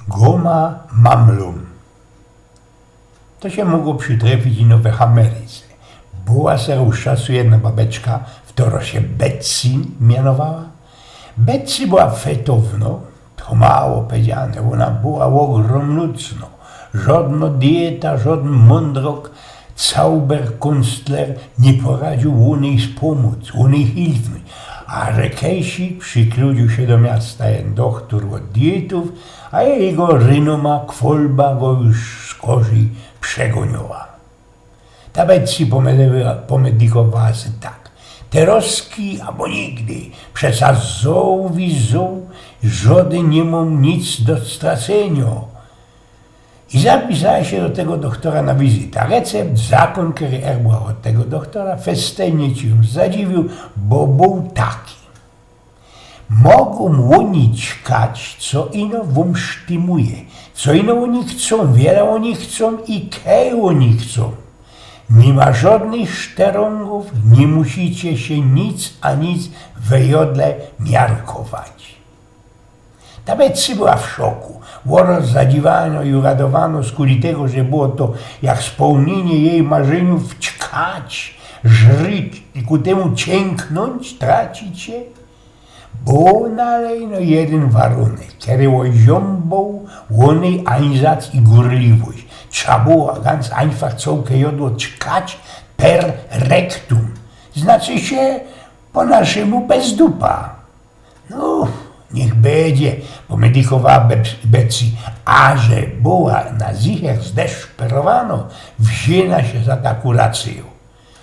Goma mamlum. To się mogło przytrafić ino w Ameryce. Była se już czasu jedna babeczka, która się Betsy mianowała. Betsy była fetowno, to mało powiedziane, ona była ogromnucno. Żadna dieta, żaden mądrok, Zauberkunstler nie poradził u niej wspomóc, u niej hilfnąć. A że kiedyś przykludził się do miasta jeden doktor od dietów, a jego rynoma kwolba go już z kozi przegoniła. Ta Betsy pomedykowała się tak. Teroski albo nigdy, przecież zoł, żaden nie mam nic do stracenia. I zapisała się do tego doktora na wizytę. Recept, zakon, który erbła od tego doktora, festejnie ci ją zadziwił, bo był taki. Mogą oni ćkać, co ino wam sztymuje, co ino oni chcą, wiele oni chcą i kej oni chcą. Nie ma żadnych szterongów, nie musicie się nic a nic wyjodle miarkować. Ta Betsy była w szoku. Było zadziwano i uradowano z kuli tego, że było to jak spełnienie jej marzeniów ćkać, żryć i ku temu cięknąć, tracić się. Był nalejno jeden warunek, który oziąbał łonej einsatz i górliwość. Trzeba było ganz einfach całkę jodło ćkać per rectum. Znaczy się po naszemu bez dupa. No, niech będzie, pomedykowała Betsy, a że była na zicher zdesperowano, wzięła się za taką rację.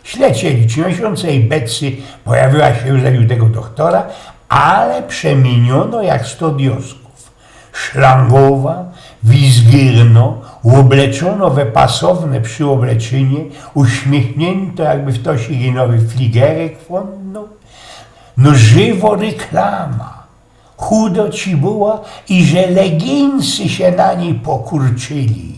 Ślecieli 3 miesiące i Betsy pojawiła się już u tego doktora, ale przemieniono jak 100 diosków. Szlangowa, wizgierno, uobleczono we pasowne przyobleczenie, uśmiechnięto jakby w to się nowy fligerek włądnął. No żywo reklama. Chudo ci była i że leginsy się na niej pokurczyli.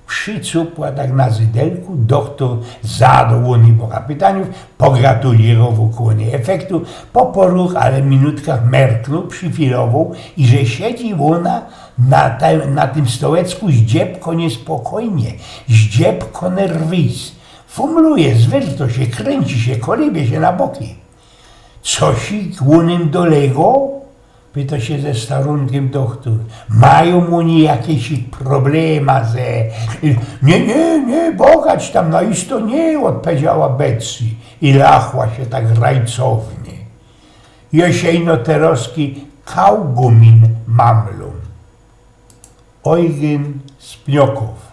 Przycupła tak na zydelku, doktor zadał oni po pytaniów, pogratulował kłonie efektu, po poruch, ale minutkach merknął, przyfilował i że siedzi ona na tym stołecku zdziepko niespokojnie, zdziepko nerwis. Fumluje, zwyrto się, kręci się, kolibie się na boki. Coś łonym dolego? Pyta się ze starunkiem doktor. Mają oni jakieś problema ze... Nie, bogać tam na isto nie, odpowiedziała Betsy i lachła się tak rajcownie. Jesiejno teroski Kaugumin mamlum. Eugen Spniokow.